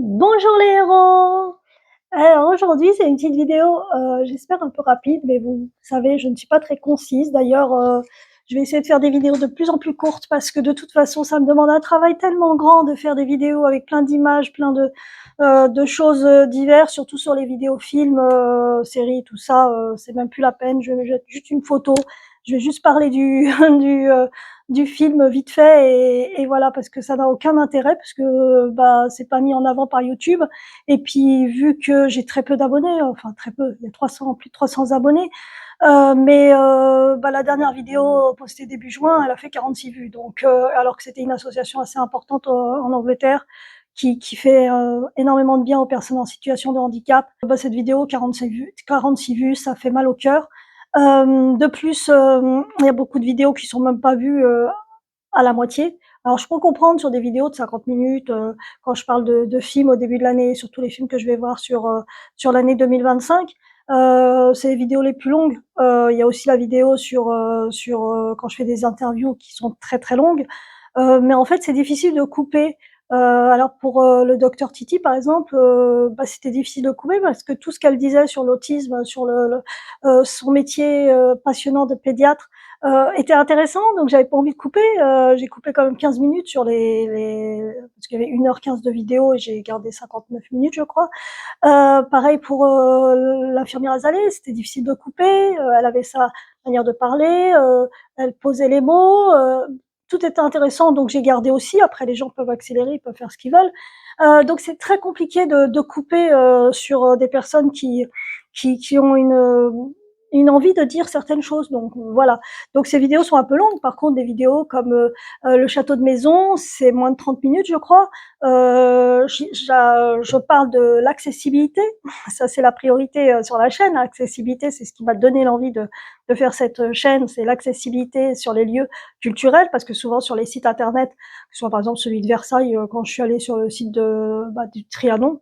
Bonjour les héros! Alors aujourd'hui c'est une petite vidéo, j'espère un peu rapide, mais vous savez je ne suis pas très concise. D'ailleurs, je vais essayer de faire des vidéos de plus en plus courtes parce que de toute façon ça me demande un travail tellement grand de faire des vidéos avec plein d'images, plein de choses diverses, surtout sur les vidéos films, séries, tout ça, c'est même plus la peine. Je vais mettre juste une photo, je vais juste parler du du film vite fait et voilà, parce que ça n'a aucun intérêt, parce que bah c'est pas mis en avant par YouTube. Et puis vu que j'ai très peu d'abonnés, enfin très peu, il y a 300, plus de 300 abonnés, mais bah, la dernière vidéo postée début juin, elle a fait 46 vues. Donc alors que c'était une association assez importante en Angleterre qui fait énormément de bien aux personnes en situation de handicap. Bah, cette vidéo, 46 vues, ça fait mal au cœur. De plus, il y a beaucoup de vidéos qui sont même pas vues à la moitié. Alors je peux comprendre sur des vidéos de 50 minutes, quand je parle de films au début de l'année, surtout les films que je vais voir sur l'année 2025, c'est les vidéos les plus longues. Il y a aussi la vidéo sur quand je fais des interviews qui sont très très longues, mais en fait c'est difficile de couper. Alors pour le docteur Titi par exemple, bah, c'était difficile de couper parce que tout ce qu'elle disait sur l'autisme, sur son métier passionnant de pédiatre, était intéressant, donc j'avais pas envie de couper. J'ai coupé quand même 15 minutes sur parce qu'il y avait 1h15 de vidéo et j'ai gardé 59 minutes, je crois. Pareil pour l'infirmière Azalée, c'était difficile de couper. Elle avait sa manière de parler, elle posait les mots. Tout était intéressant, donc j'ai gardé aussi. Après, les gens peuvent accélérer, ils peuvent faire ce qu'ils veulent. Donc c'est très compliqué de couper sur des personnes qui ont une envie de dire certaines choses. Donc voilà. Donc ces vidéos sont un peu longues. Par contre, des vidéos comme le château de maison, c'est moins de 30 minutes, je crois. Je parle de l'accessibilité. Ça, c'est la priorité sur la chaîne. L'accessibilité, c'est ce qui m'a donné l'envie de faire cette chaîne. C'est l'accessibilité sur les lieux culturels, parce que souvent sur les sites internet, que ce soit par exemple celui de Versailles, quand je suis allée sur le site du Trianon,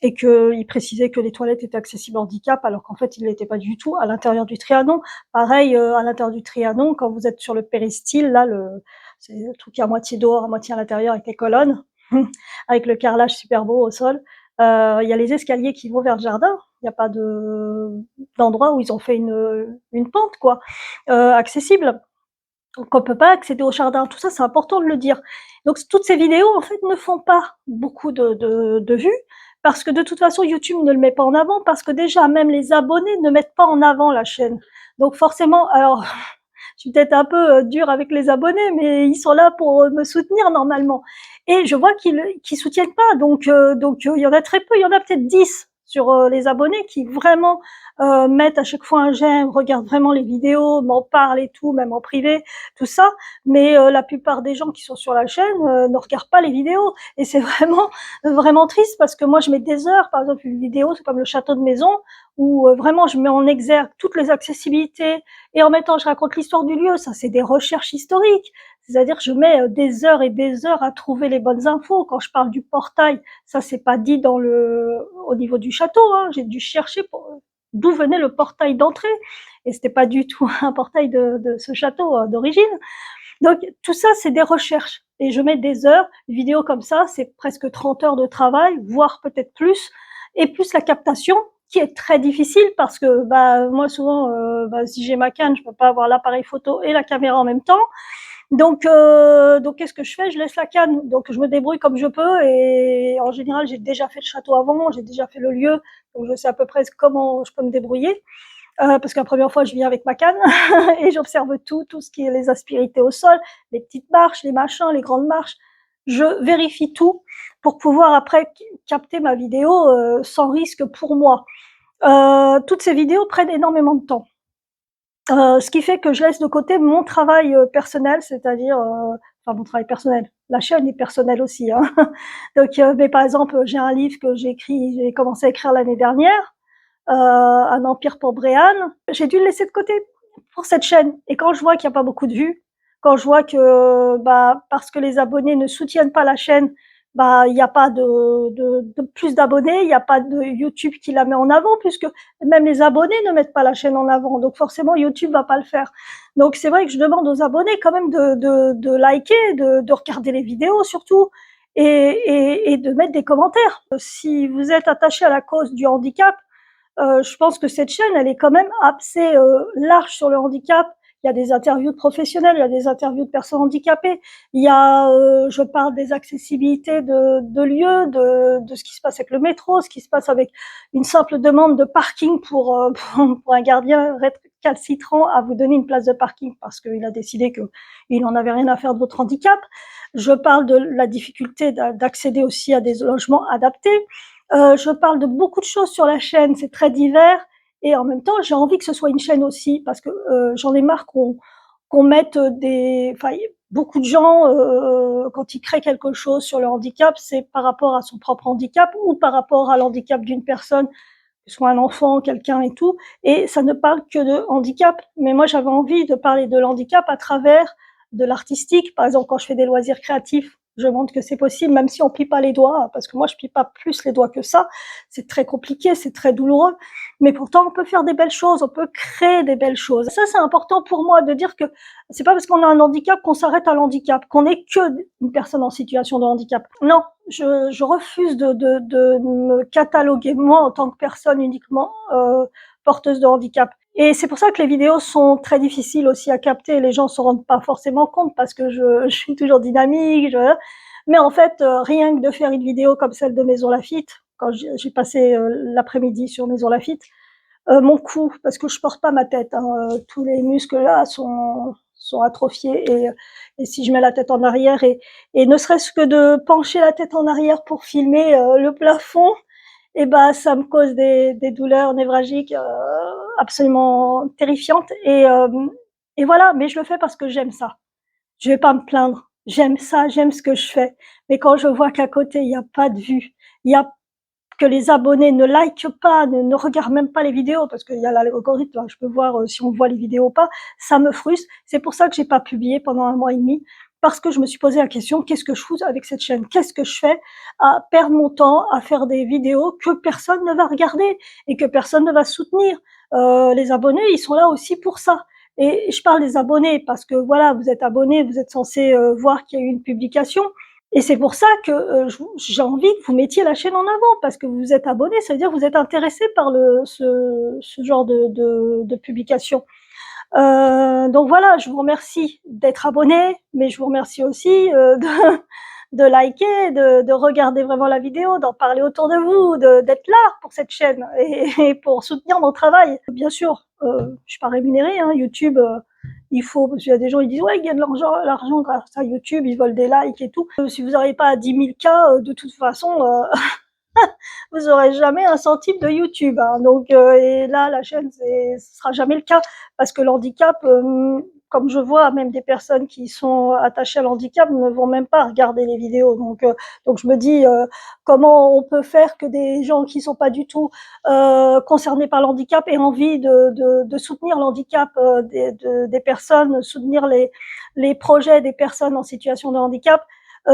et qu'il précisait que les toilettes étaient accessibles handicap, alors qu'en fait, il ne l'était pas du tout à l'intérieur du Trianon. Pareil, à l'intérieur du Trianon, quand vous êtes sur le péristyle, là, c'est le truc qui est à moitié dehors, à moitié à l'intérieur, avec les colonnes, avec le carrelage super beau au sol. Il y a les escaliers qui vont vers le jardin. Il n'y a pas d'endroit où ils ont fait une pente, quoi, accessible. Donc on peut pas accéder au jardin. Tout ça, c'est important de le dire. Donc toutes ces vidéos, en fait, ne font pas beaucoup de vues, parce que de toute façon, YouTube ne le met pas en avant, parce que déjà, même les abonnés ne mettent pas en avant la chaîne. Donc forcément, alors, je suis peut-être un peu dure avec les abonnés, mais ils sont là pour me soutenir normalement. Et je vois qu'ils soutiennent pas. Donc il y en a très peu. Il y en a peut-être 10 sur les abonnés qui vraiment mettent à chaque fois un j'aime, regardent vraiment les vidéos, m'en parlent et tout, même en privé, tout ça. Mais la plupart des gens qui sont sur la chaîne ne regardent pas les vidéos. Et c'est vraiment, vraiment triste, parce que moi, je mets des heures. Par exemple, une vidéo, c'est comme le château de maison, où vraiment je mets en exergue toutes les accessibilités, et en même temps je raconte l'histoire du lieu. Ça, c'est des recherches historiques. C'est-à-dire que je mets des heures et des heures à trouver les bonnes infos. Quand je parle du portail, ça c'est pas dit au niveau du château, hein. J'ai dû chercher d'où venait le portail d'entrée, et c'était pas du tout un portail de ce château d'origine. Donc tout ça, c'est des recherches, et je mets des heures. Une vidéo comme ça, c'est presque 30 heures de travail, voire peut-être plus, et plus la captation, qui est très difficile, parce que bah moi souvent, si j'ai ma canne, je peux pas avoir l'appareil photo et la caméra en même temps. Donc qu'est-ce que je fais? Je laisse la canne. Donc je me débrouille comme je peux, et en général, j'ai déjà fait le château avant, j'ai déjà fait le lieu, donc je sais à peu près comment je peux me débrouiller. Parce que la première fois, je viens avec ma canne et j'observe tout ce qui est les aspérités au sol, les petites marches, les machins, les grandes marches. Je vérifie tout pour pouvoir après capter ma vidéo sans risque pour moi. Toutes ces vidéos prennent énormément de temps. Ce qui fait que je laisse de côté mon travail personnel, c'est-à-dire, enfin mon travail personnel. La chaîne est personnelle aussi, hein. Donc, mais par exemple, j'ai un livre que j'ai commencé à écrire l'année dernière, Un empire pour Bréane. J'ai dû le laisser de côté pour cette chaîne. Et quand je vois qu'il n'y a pas beaucoup de vues, quand je vois que bah, parce que les abonnés ne soutiennent pas la chaîne, bah il n'y a pas de plus d'abonnés, il n'y a pas de YouTube qui la met en avant, puisque même les abonnés ne mettent pas la chaîne en avant. Donc forcément, YouTube va pas le faire. Donc c'est vrai que je demande aux abonnés quand même de liker, de regarder les vidéos surtout, et de mettre des commentaires. Si vous êtes attaché à la cause du handicap, je pense que cette chaîne, elle est quand même assez large sur le handicap. Il y a des interviews de professionnels, il y a des interviews de personnes handicapées. Il y a, je parle des accessibilités de lieux, de ce qui se passe avec le métro, ce qui se passe avec une simple demande de parking pour un gardien récalcitrant à vous donner une place de parking parce qu'il a décidé qu'il n'en avait rien à faire de votre handicap. Je parle de la difficulté d'accéder aussi à des logements adaptés. Je parle de beaucoup de choses sur la chaîne, c'est très divers et en même temps, j'ai envie que ce soit une chaîne aussi parce que j'en ai marre qu'on mette beaucoup de gens, quand ils créent quelque chose sur le handicap, c'est par rapport à son propre handicap ou par rapport à l'handicap d'une personne, que ce soit un enfant, quelqu'un et tout, et ça ne parle que de handicap. Mais moi, j'avais envie de parler de l'handicap à travers de l'artistique. Par exemple, quand je fais des loisirs créatifs, je montre que c'est possible, même si on plie pas les doigts, parce que moi, je plie pas plus les doigts que ça. C'est très compliqué, c'est très douloureux. Mais pourtant, on peut faire des belles choses, on peut créer des belles choses. Ça, c'est important pour moi de dire que c'est pas parce qu'on a un handicap qu'on s'arrête à l'handicap, qu'on n'est que une personne en situation de handicap. Non, je refuse de me cataloguer, moi, en tant que personne uniquement porteuse de handicap. Et c'est pour ça que les vidéos sont très difficiles aussi à capter. Les gens se rendent pas forcément compte parce que je suis toujours dynamique. Mais en fait, rien que de faire une vidéo comme celle de Maison Lafitte, quand j'ai passé l'après-midi sur Maison Lafitte, mon cou, parce que je porte pas ma tête, hein, tous les muscles là sont atrophiés et si je mets la tête en arrière et ne serait-ce que de pencher la tête en arrière pour filmer le plafond, et ben ça me cause des douleurs névralgiques absolument terrifiantes et voilà. Mais je le fais parce que j'aime ça. Je vais pas me plaindre. J'aime ça, j'aime ce que je fais. Mais quand je vois qu'à côté il y a pas de vues, il y a que les abonnés ne likent pas, ne regardent même pas les vidéos parce qu'il y a l'algorithme, là, je peux voir si on voit les vidéos ou pas, ça me frustre. C'est pour ça que j'ai pas publié pendant 1 mois et demi parce que je me suis posé la question, qu'est-ce que je fous avec cette chaîne? Qu'est-ce que je fais à perdre mon temps à faire des vidéos que personne ne va regarder et que personne ne va soutenir? Les abonnés, ils sont là aussi pour ça. Et je parle des abonnés parce que voilà, vous êtes abonné, vous êtes censé voir qu'il y a eu une publication. Et c'est pour ça que j'ai envie que vous mettiez la chaîne en avant, parce que vous êtes abonné, ça veut dire que vous êtes intéressé par ce genre de publication. Donc voilà, je vous remercie d'être abonné, mais je vous remercie aussi de liker, de regarder vraiment la vidéo, d'en parler autour de vous, d'être là pour cette chaîne et pour soutenir mon travail. Bien sûr, je suis pas rémunérée, hein, YouTube. Il faut, parce qu'il y a des gens, ils disent ouais, ils gagnent l'argent grâce à YouTube, ils veulent des likes et tout. Si vous n'arrivez pas à 10 000 cas, de toute façon, vous aurez jamais un centime de YouTube, hein. Donc, et là, la chaîne, ce sera jamais le cas parce que l'handicap, comme je vois, même des personnes qui sont attachées à l'handicap ne vont même pas regarder les vidéos. Donc je me dis comment on peut faire que des gens qui sont pas du tout concernés par l'handicap aient envie de soutenir l'handicap des personnes, soutenir les projets des personnes en situation de handicap.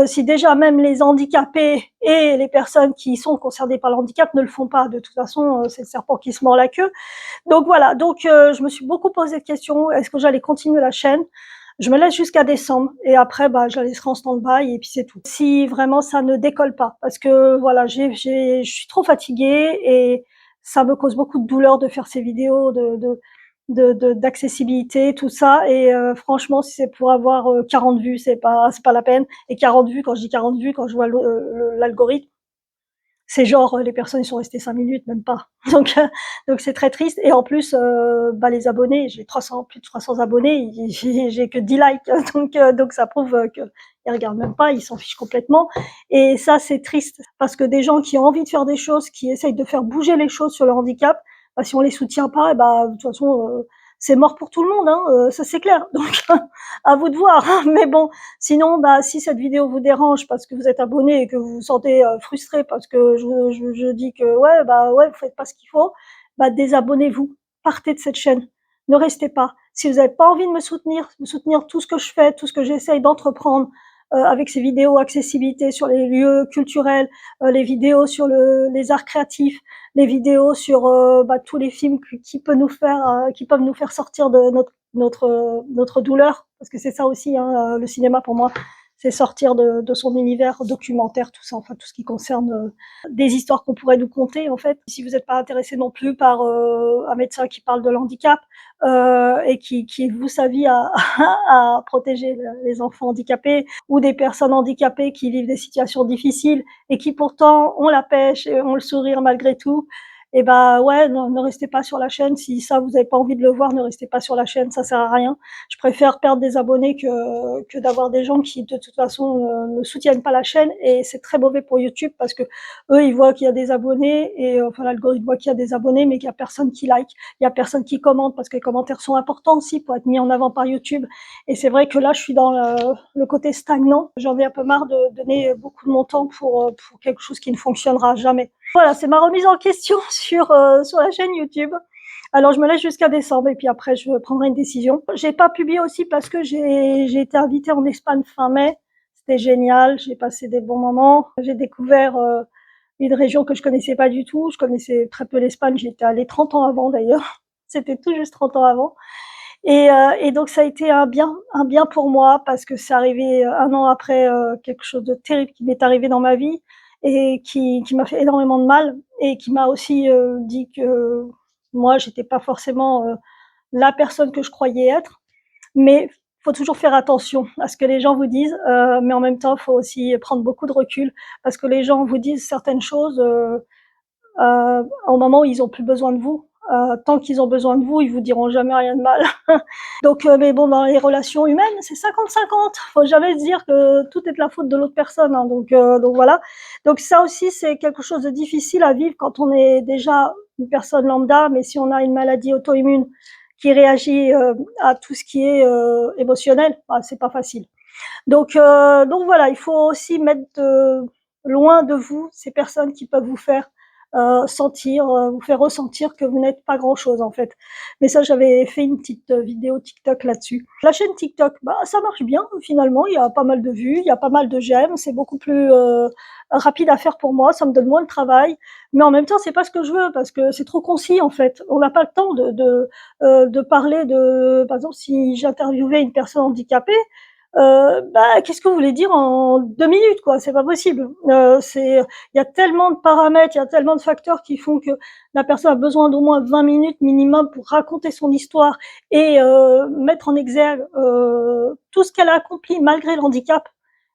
Si déjà même les handicapés et les personnes qui sont concernées par le handicap ne le font pas, de toute façon, c'est le serpent qui se mord la queue. Donc voilà, donc je me suis beaucoup posé de questions, est-ce que j'allais continuer la chaîne? Je me laisse jusqu'à décembre et après, bah, je la laisserai en stand-by et puis c'est tout. Si vraiment ça ne décolle pas, parce que voilà, je suis trop fatiguée et ça me cause beaucoup de douleur de faire ces vidéos d'accessibilité, tout ça. Et franchement, si c'est pour avoir 40 vues, c'est pas la peine. Et 40 vues, quand je dis 40 vues, quand je vois l'algorithme, c'est genre les personnes ils sont restées 5 minutes, même pas. Donc c'est très triste. Et en plus, bah, les abonnés, j'ai plus de 300 abonnés, j'ai que 10 likes. Donc ça prouve qu'ils regardent même pas, ils s'en fichent complètement. Et ça, c'est triste parce que des gens qui ont envie de faire des choses, qui essayent de faire bouger les choses sur le handicap, bah, si on les soutient pas, et bah, de toute façon, c'est mort pour tout le monde, hein, ça c'est clair. Donc à vous de voir. Mais bon, sinon, bah, si cette vidéo vous dérange parce que vous êtes abonné et que vous vous sentez frustré parce que je dis que ouais, bah ouais, vous faites pas ce qu'il faut, bah désabonnez-vous, partez de cette chaîne, ne restez pas. Si vous n'avez pas envie de me soutenir tout ce que je fais, tout ce que j'essaye d'entreprendre avec ces vidéos accessibilité sur les lieux culturels, les vidéos sur les arts créatifs, les vidéos sur bah, tous les films qui peuvent nous faire sortir de notre douleur, parce que c'est ça aussi, hein, le cinéma pour moi, c'est sortir de son univers documentaire, tout ça, enfin tout ce qui concerne des histoires qu'on pourrait nous conter en fait. Si vous n'êtes pas intéressé non plus par un médecin qui parle de l'handicap et qui voue sa vie à protéger les enfants handicapés ou des personnes handicapées qui vivent des situations difficiles et qui pourtant ont la pêche et ont le sourire malgré tout, et bah ouais, ne restez pas sur la chaîne. Si ça, vous n'avez pas envie de le voir, ne restez pas sur la chaîne, ça sert à rien. Je préfère perdre des abonnés que d'avoir des gens qui, de toute façon, ne soutiennent pas la chaîne. Et c'est très mauvais pour YouTube parce que eux, ils voient qu'il y a des abonnés et enfin, l'algorithme voit qu'il y a des abonnés, mais qu'il y a personne qui like, il y a personne qui commente parce que les commentaires sont importants aussi pour être mis en avant par YouTube. Et c'est vrai que là, je suis dans le côté stagnant. J'en ai un peu marre de donner beaucoup de mon temps pour quelque chose qui ne fonctionnera jamais. Voilà, c'est ma remise en question sur la chaîne YouTube. Alors je me laisse jusqu'à décembre et puis après je prendrai une décision. J'ai pas publié aussi parce que j'ai été invitée en Espagne fin mai. C'était génial, j'ai passé des bons moments. J'ai découvert une région que je connaissais pas du tout. Je connaissais très peu l'Espagne, j'y étais allée 30 ans avant d'ailleurs. C'était tout juste 30 ans avant. Et donc ça a été un bien pour moi parce que c'est arrivé un an après quelque chose de terrible qui m'est arrivé dans ma vie et qui m'a fait énormément de mal et qui m'a aussi dit que moi j'étais pas forcément la personne que je croyais être, mais faut toujours faire attention à ce que les gens vous disent, mais en même temps faut aussi prendre beaucoup de recul parce que les gens vous disent certaines choses au moment où ils ont plus besoin de vous. Tant qu'ils ont besoin de vous, ils vous diront jamais rien de mal. Donc, mais bon, dans les relations humaines, c'est 50-50. Faut jamais se dire que tout est de la faute de l'autre personne. Hein. Donc voilà. Donc ça aussi, c'est quelque chose de difficile à vivre quand on est déjà une personne lambda, mais si on a une maladie auto-immune qui réagit à tout ce qui est émotionnel, bah, c'est pas facile. Donc voilà, il faut aussi mettre loin de vous ces personnes qui peuvent vous faire vous faire ressentir que vous n'êtes pas grand-chose en fait. Mais ça, j'avais fait une petite vidéo TikTok là-dessus. La chaîne TikTok, bah ça marche bien finalement. Il y a pas mal de vues, il y a pas mal de j'aime. C'est beaucoup plus rapide à faire pour moi. Ça me donne moins de travail, mais en même temps, c'est pas ce que je veux parce que c'est trop concis en fait. On n'a pas le temps de parler de, par exemple, si j'interviewais une personne handicapée. Bah, qu'est-ce que vous voulez dire en 2 minutes, quoi? C'est pas possible. Il y a tellement de paramètres, il y a tellement de facteurs qui font que la personne a besoin d'au moins 20 minutes minimum pour raconter son histoire et mettre en exergue tout ce qu'elle a accompli malgré le handicap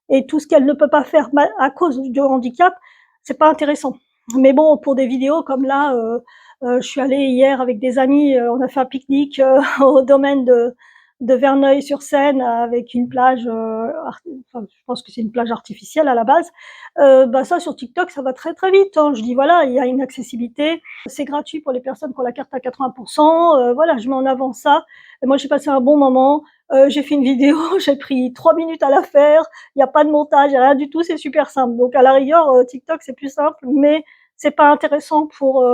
et tout ce qu'elle ne peut pas faire à cause du handicap. C'est pas intéressant. Mais bon, pour des vidéos comme là, je suis allée hier avec des amis, on a fait un pique-nique au domaine de Verneuil-sur-Seine avec une plage, enfin, je pense que c'est une plage artificielle à la base. Bah ça sur TikTok ça va très très vite. Hein. Je dis voilà, il y a une accessibilité, c'est gratuit pour les personnes qui ont la carte à 80%. Voilà, je mets en avant ça. Et moi j'ai passé un bon moment. J'ai fait une vidéo, j'ai pris 3 minutes à la faire. Il n'y a pas de montage, rien du tout, c'est super simple. Donc à la rigueur, TikTok c'est plus simple, mais c'est pas intéressant pour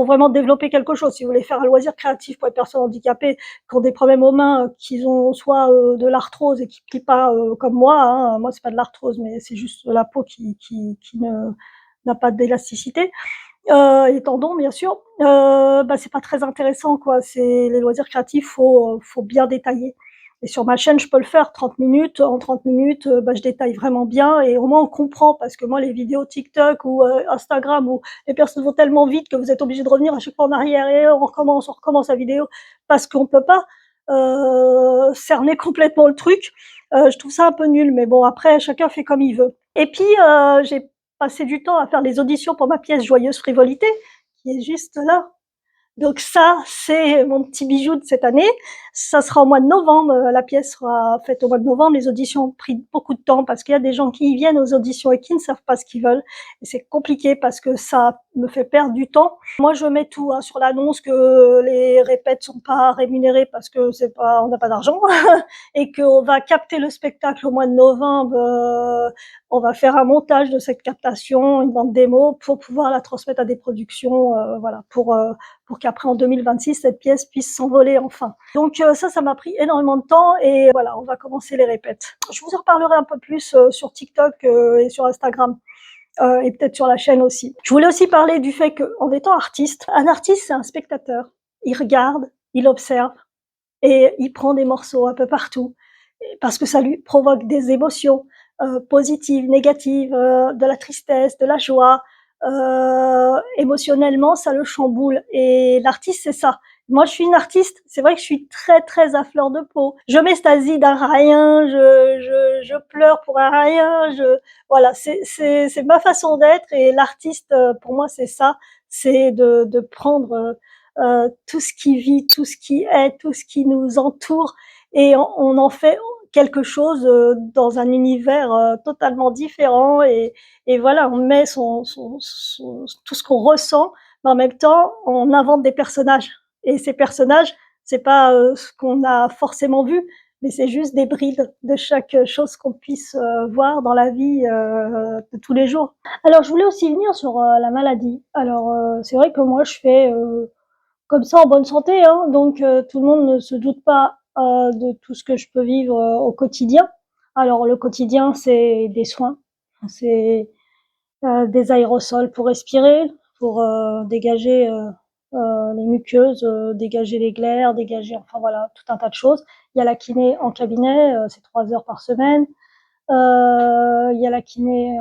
vraiment développer quelque chose. Si vous voulez faire un loisir créatif pour les personnes handicapées qui ont des problèmes aux mains, qui ont soit de l'arthrose et qui plient pas comme moi, hein. Moi c'est pas de l'arthrose, mais c'est juste la peau qui n'a pas d'élasticité. Les tendons bien sûr, bah c'est pas très intéressant quoi. C'est les loisirs créatifs, faut bien détailler. Et sur ma chaîne, je peux le faire 30 minutes. En 30 minutes, bah, je détaille vraiment bien et au moins on comprend parce que moi, les vidéos TikTok ou Instagram où les personnes vont tellement vite que vous êtes obligé de revenir à chaque fois en arrière et on recommence la vidéo parce qu'on peut pas cerner complètement le truc. Je trouve ça un peu nul, mais bon, après, chacun fait comme il veut. Et puis, j'ai passé du temps à faire les auditions pour ma pièce Joyeuse Frivolité, qui est juste là. Donc ça, c'est mon petit bijou de cette année. Ça sera au mois de novembre. La pièce sera faite au mois de novembre. Les auditions ont pris beaucoup de temps parce qu'il y a des gens qui y viennent aux auditions et qui ne savent pas ce qu'ils veulent. Et c'est compliqué parce que ça me fait perdre du temps. Moi, je mets tout sur l'annonce que les répètes sont pas rémunérées parce que on n'a pas d'argent et qu'on va capter le spectacle au mois de novembre. On va faire un montage de cette captation, une bande démo pour pouvoir la transmettre à des productions, voilà, pour qu'après en 2026 cette pièce puisse s'envoler enfin. Donc ça m'a pris énormément de temps et voilà, on va commencer les répètes. Je vous en reparlerai un peu plus sur TikTok et sur Instagram. Et peut-être sur la chaîne aussi. Je voulais aussi parler du fait qu'en étant artiste, un artiste c'est un spectateur. Il regarde, il observe et il prend des morceaux un peu partout parce que ça lui provoque des émotions. positive, négative, de la tristesse, de la joie, émotionnellement, ça le chamboule. Et l'artiste, c'est ça. Moi, je suis une artiste. C'est vrai que je suis très, très à fleur de peau. Je m'extasie d'un rien, je pleure pour un rien. Voilà, c'est ma façon d'être. Et l'artiste, pour moi, c'est ça. C'est de prendre tout ce qui vit, tout ce qui est, tout ce qui nous entoure, et on en fait quelque chose dans un univers totalement différent. Et voilà, on met tout ce qu'on ressent, mais en même temps, on invente des personnages. Et ces personnages, c'est pas ce qu'on a forcément vu, mais c'est juste des brides de chaque chose qu'on puisse voir dans la vie de tous les jours. Alors, je voulais aussi venir sur la maladie. Alors, c'est vrai que moi, je fais comme ça en bonne santé, hein, donc tout le monde ne se doute pas de tout ce que je peux vivre au quotidien. Alors, le quotidien, c'est des soins, c'est des aérosols pour respirer, pour dégager les muqueuses, dégager les glaires, dégager, enfin voilà, tout un tas de choses. Il y a la kiné en cabinet, c'est 3 heures par semaine. Il y a la kiné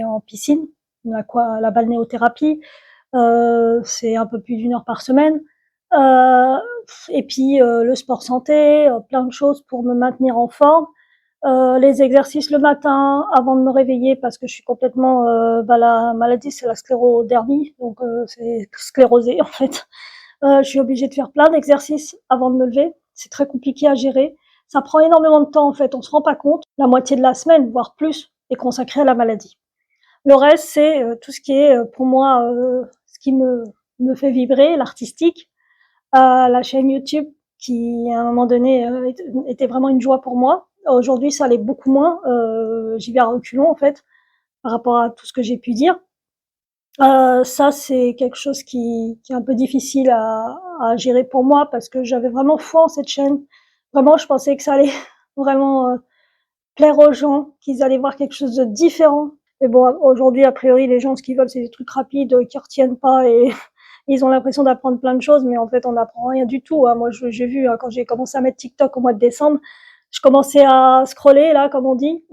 en piscine, la balnéothérapie, c'est un peu plus d'1 heure par semaine. Euh, et puis le sport santé, plein de choses pour me maintenir en forme. Les exercices le matin avant de me réveiller, parce que je suis complètement la maladie, c'est la sclérodermie, donc c'est sclérosé en fait. Je suis obligée de faire plein d'exercices avant de me lever. C'est très compliqué à gérer. Ça prend énormément de temps en fait. On se rend pas compte. La moitié de la semaine, voire plus, est consacrée à la maladie. Le reste, c'est tout ce qui est pour moi, ce qui me fait vibrer, l'artistique. La chaîne YouTube qui, à un moment donné, était vraiment une joie pour moi. Aujourd'hui, ça l'est beaucoup moins. J'y vais à reculons en fait, par rapport à tout ce que j'ai pu dire. Ça, c'est quelque chose qui est un peu difficile à gérer pour moi, parce que j'avais vraiment foi en cette chaîne. Vraiment, je pensais que ça allait vraiment plaire aux gens, qu'ils allaient voir quelque chose de différent. Mais bon, aujourd'hui, a priori, les gens, ce qu'ils veulent, c'est des trucs rapides qui retiennent pas, et ils ont l'impression d'apprendre plein de choses, mais en fait, on n'apprend rien du tout. Moi, j'ai vu quand j'ai commencé à mettre TikTok au mois de décembre, je commençais à scroller, là, comme on dit.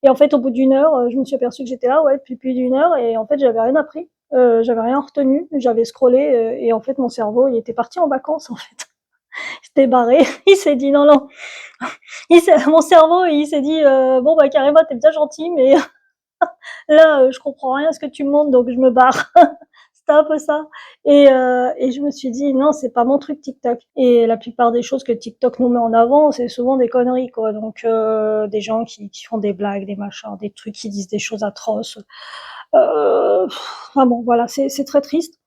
Et en fait, au bout d'1 heure, je me suis aperçue que j'étais là, ouais, depuis plus d'1 heure, et en fait, j'avais rien appris. J'avais rien retenu. J'avais scrollé, et en fait, mon cerveau, il était parti en vacances, en fait. Il s'était barré. Il s'est dit non, non. Mon cerveau, il s'est dit bon, bah, carrément, t'es bien gentil, mais là, je comprends rien à ce que tu me montres, donc je me barre. C'était un peu ça. Et je me suis dit non, c'est pas mon truc TikTok. Et la plupart des choses que TikTok nous met en avant, c'est souvent des conneries, quoi. Donc des gens qui font des blagues, des machins, des trucs, qui disent des choses atroces. Enfin bon, voilà, c'est très triste.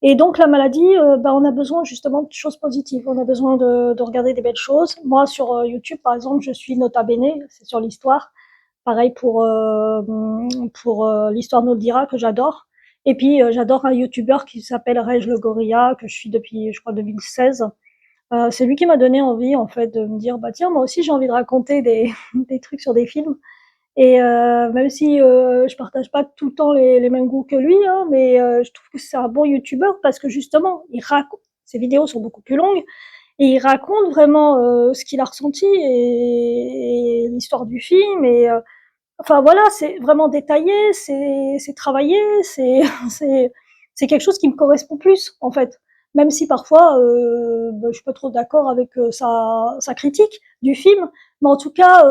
Et donc la maladie, on a besoin justement de choses positives. On a besoin de regarder des belles choses. Moi, sur YouTube, par exemple, je suis Nota Bene, c'est sur l'histoire. Pareil pour l'histoire nous le dira, que j'adore. Et puis j'adore un YouTuber qui s'appelle Reg le Gorilla, que je suis depuis, je crois, 2016. C'est lui qui m'a donné envie, en fait, de me dire bah tiens, moi aussi j'ai envie de raconter des trucs sur des films. Et même si je partage pas tout le temps les mêmes goûts que lui, hein, mais je trouve que c'est un bon YouTuber, parce que justement, il raconte. Ses vidéos sont beaucoup plus longues, et il raconte vraiment ce qu'il a ressenti, et l'histoire du film. Et enfin voilà, c'est vraiment détaillé, c'est travaillé, c'est c'est quelque chose qui me correspond plus, en fait. Même si parfois je suis pas trop d'accord avec sa critique du film, mais en tout cas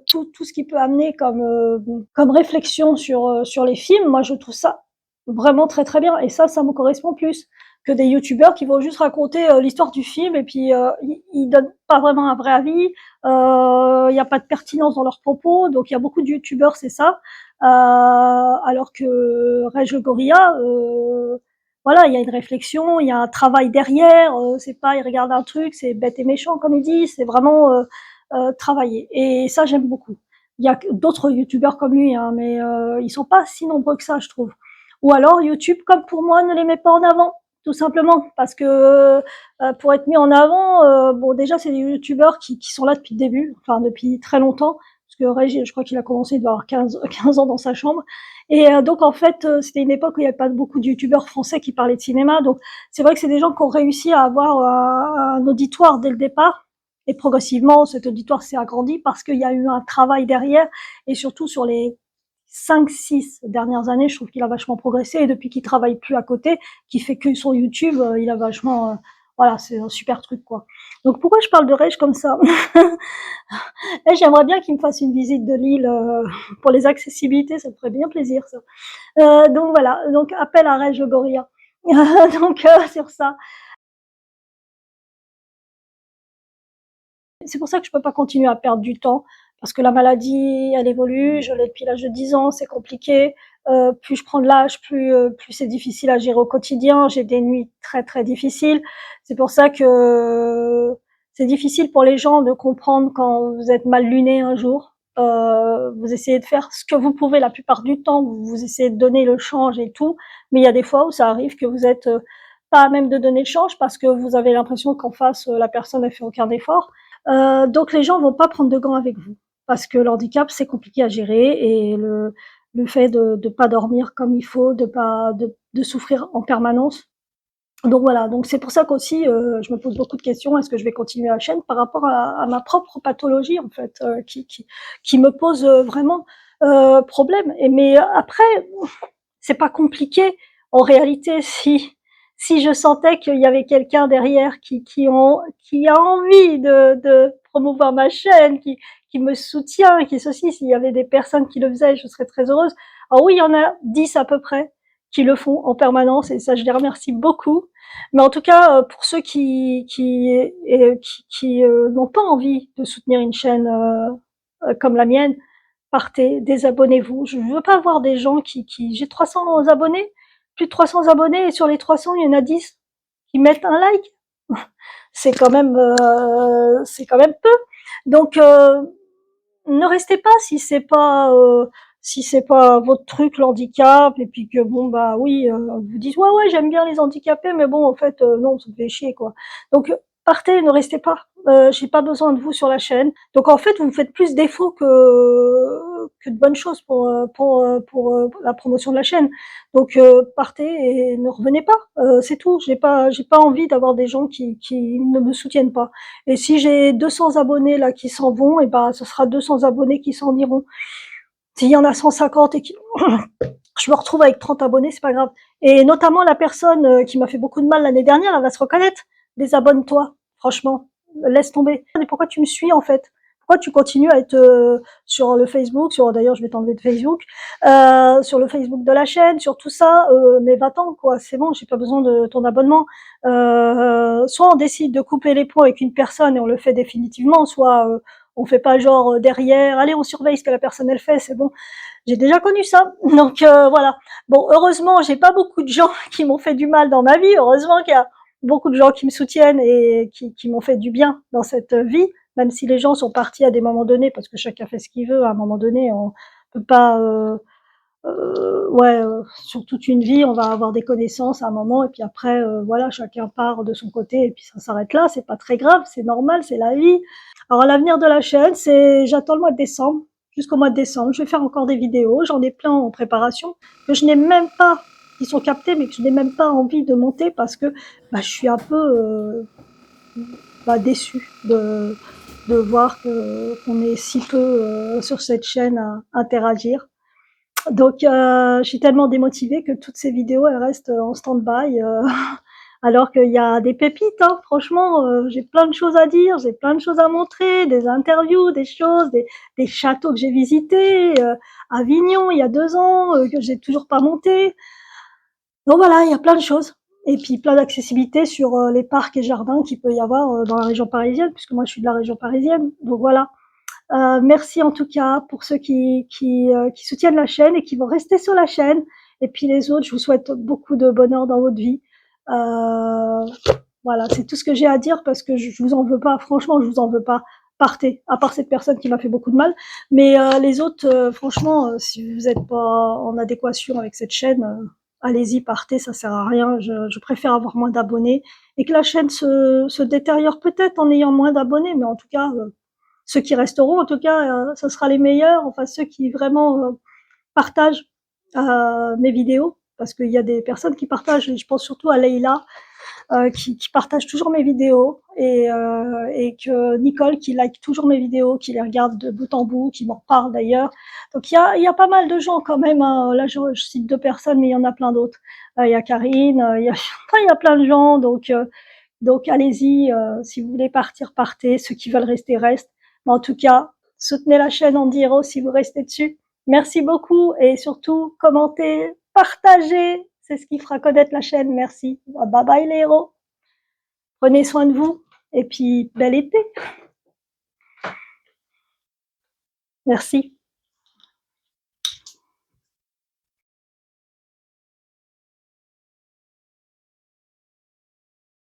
tout ce qu'il peut amener comme réflexion sur les films, moi je trouve ça vraiment très très bien. Et ça me correspond plus que des youtubeurs qui vont juste raconter l'histoire du film, et puis ils donnent pas vraiment un vrai avis. Il n'y a pas de pertinence dans leurs propos, donc il y a beaucoup de youtubeurs, c'est ça. Alors que Reg le Gorilla, voilà, il y a une réflexion, il y a un travail derrière. C'est pas, il regarde un truc, c'est bête et méchant comme il dit, c'est vraiment travaillé. Et ça, j'aime beaucoup. Il y a d'autres youtubeurs comme lui, hein, mais ils sont pas si nombreux que ça, je trouve. Ou alors YouTube, comme pour moi, ne les met pas en avant, tout simplement, parce que pour être mis en avant, bon, déjà c'est des youtubeurs qui sont là depuis le début, enfin depuis très longtemps, parce que Reg, je crois qu'il a commencé, il doit avoir 15 ans dans sa chambre. Et donc en fait, c'était une époque où il n'y avait pas beaucoup de youtubeurs français qui parlaient de cinéma, donc c'est vrai que c'est des gens qui ont réussi à avoir un auditoire dès le départ, et progressivement, cet auditoire s'est agrandi parce qu'il y a eu un travail derrière, et surtout sur les 5-6 dernières années, je trouve qu'il a vachement progressé, et depuis qu'il travaille plus à côté, qu'il fait que sur YouTube, il a vachement, voilà, c'est un super truc, quoi. Donc pourquoi je parle de Rage comme ça? Et j'aimerais bien qu'il me fasse une visite de l'île pour les accessibilités, ça me ferait bien plaisir, ça. Donc voilà, donc appel à Rage Gorilla. Donc sur ça. C'est pour ça que je peux pas continuer à perdre du temps, parce que la maladie, elle évolue, je l'ai depuis l'âge de 10 ans, c'est compliqué. Plus je prends de l'âge, plus c'est difficile à gérer au quotidien. J'ai des nuits très très difficiles. C'est pour ça que c'est difficile pour les gens de comprendre quand vous êtes mal luné un jour. Vous essayez de faire ce que vous pouvez la plupart du temps, vous essayez de donner le change et tout, mais il y a des fois où ça arrive que vous êtes pas à même de donner le change parce que vous avez l'impression qu'en face la personne n'a fait aucun effort. Donc les gens vont pas prendre de gants avec vous parce que l'handicap c'est compliqué à gérer, et le fait de pas dormir comme il faut, de souffrir en permanence. Donc voilà, donc c'est pour ça qu'aussi je me pose beaucoup de questions. Est-ce que je vais continuer la chaîne par rapport à ma propre pathologie en fait, qui me pose vraiment problème. Et mais après, c'est pas compliqué en réalité. Si je sentais qu'il y avait quelqu'un derrière qui a envie de promouvoir ma chaîne, qui me soutient, qui ceci, s'il y avait des personnes qui le faisaient, je serais très heureuse. Alors oui, il y en a 10 à peu près qui le font en permanence, et ça je les remercie beaucoup. Mais en tout cas, pour ceux qui n'ont pas envie de soutenir une chaîne comme la mienne, partez, désabonnez-vous. Je veux pas voir des gens j'ai 300 abonnés, plus de 300 abonnés, et sur les 300, il y en a 10 qui mettent un like. C'est quand même peu. Donc, ne restez pas si c'est pas votre truc, l'handicap, et puis que bon bah oui, vous dites ouais ouais j'aime bien les handicapés, mais bon en fait non, ça me fait chier, quoi. Donc partez, ne restez pas. J'ai pas besoin de vous sur la chaîne. Donc en fait vous me faites plus défaut que de bonnes choses pour la promotion de la chaîne. Donc partez et ne revenez pas. C'est tout. J'ai pas envie d'avoir des gens qui ne me soutiennent pas. Et si j'ai 200 abonnés là qui s'en vont, et ben ce sera 200 abonnés qui s'en iront. S'il y en a 150 et qui je me retrouve avec 30 abonnés, c'est pas grave. Et notamment la personne qui m'a fait beaucoup de mal l'année dernière, elle va se reconnaître. Désabonne-toi, franchement, laisse tomber. Mais pourquoi tu me suis en fait? Pourquoi tu continues à être sur le Facebook, d'ailleurs je vais t'enlever de Facebook, sur le Facebook de la chaîne, sur tout ça, mais va-t'en quoi, c'est bon, j'ai pas besoin de ton abonnement. Soit on décide de couper les ponts avec une personne et on le fait définitivement, soit on fait pas genre derrière, allez on surveille ce que la personne elle fait, c'est bon. J'ai déjà connu ça, donc voilà. Bon, heureusement, j'ai pas beaucoup de gens qui m'ont fait du mal dans ma vie. Heureusement qu'il y a beaucoup de gens qui me soutiennent et qui m'ont fait du bien dans cette vie, même si les gens sont partis à des moments donnés, parce que chacun fait ce qu'il veut. À un moment donné, on peut pas, ouais, sur toute une vie, on va avoir des connaissances à un moment, et puis après, voilà, chacun part de son côté, et puis ça s'arrête là. C'est pas très grave, c'est normal, c'est la vie. Alors l'avenir de la chaîne, j'attends le mois de décembre, jusqu'au mois de décembre. Je vais faire encore des vidéos, j'en ai plein en préparation, que je n'ai même pas, qui sont captés, mais que je n'ai même pas envie de monter parce que bah, je suis un peu déçue de voir qu'on est si peu sur cette chaîne à interagir. Donc, je suis tellement démotivée que toutes ces vidéos, elles restent en stand-by, alors qu'il y a des pépites, hein. Franchement, j'ai plein de choses à dire, j'ai plein de choses à montrer, des interviews, des choses, des châteaux que j'ai visités, Avignon il y a 2 ans, que j'ai toujours pas monté. Donc voilà, il y a plein de choses. Et puis plein d'accessibilité sur les parcs et jardins qu'il peut y avoir dans la région parisienne, puisque moi je suis de la région parisienne. Donc voilà. Merci en tout cas pour ceux qui soutiennent la chaîne et qui vont rester sur la chaîne. Et puis les autres, je vous souhaite beaucoup de bonheur dans votre vie. Euh, voilà, c'est tout ce que j'ai à dire, parce que je vous en veux pas. Franchement, je vous en veux pas. Partez, à part cette personne qui m'a fait beaucoup de mal. Mais les autres, franchement, si vous n'êtes pas en adéquation avec cette chaîne, allez-y, partez, ça sert à rien. Je préfère avoir moins d'abonnés, et que la chaîne se détériore peut-être en ayant moins d'abonnés, mais en tout cas, ceux qui resteront, en tout cas, ce sera les meilleurs, enfin ceux qui vraiment partagent mes vidéos. parce qu'il y a des personnes qui partagent, et je pense surtout à Leïla, qui partage toujours mes vidéos, et que Nicole qui like toujours mes vidéos, qui les regarde de bout en bout, qui m'en parle d'ailleurs. Donc il y a pas mal de gens quand même, hein. Là je cite 2 personnes, mais il y en a plein d'autres. Il y a Karine, il y a enfin, il y a plein de gens, donc allez-y, si vous voulez partir, partez, ceux qui veulent rester, restent. Mais en tout cas, soutenez la chaîne Andy Hero si vous restez dessus. Merci beaucoup et surtout commentez, partagez, c'est ce qui fera connaître la chaîne. Merci. Bye bye les héros. Prenez soin de vous et puis bel été. Merci.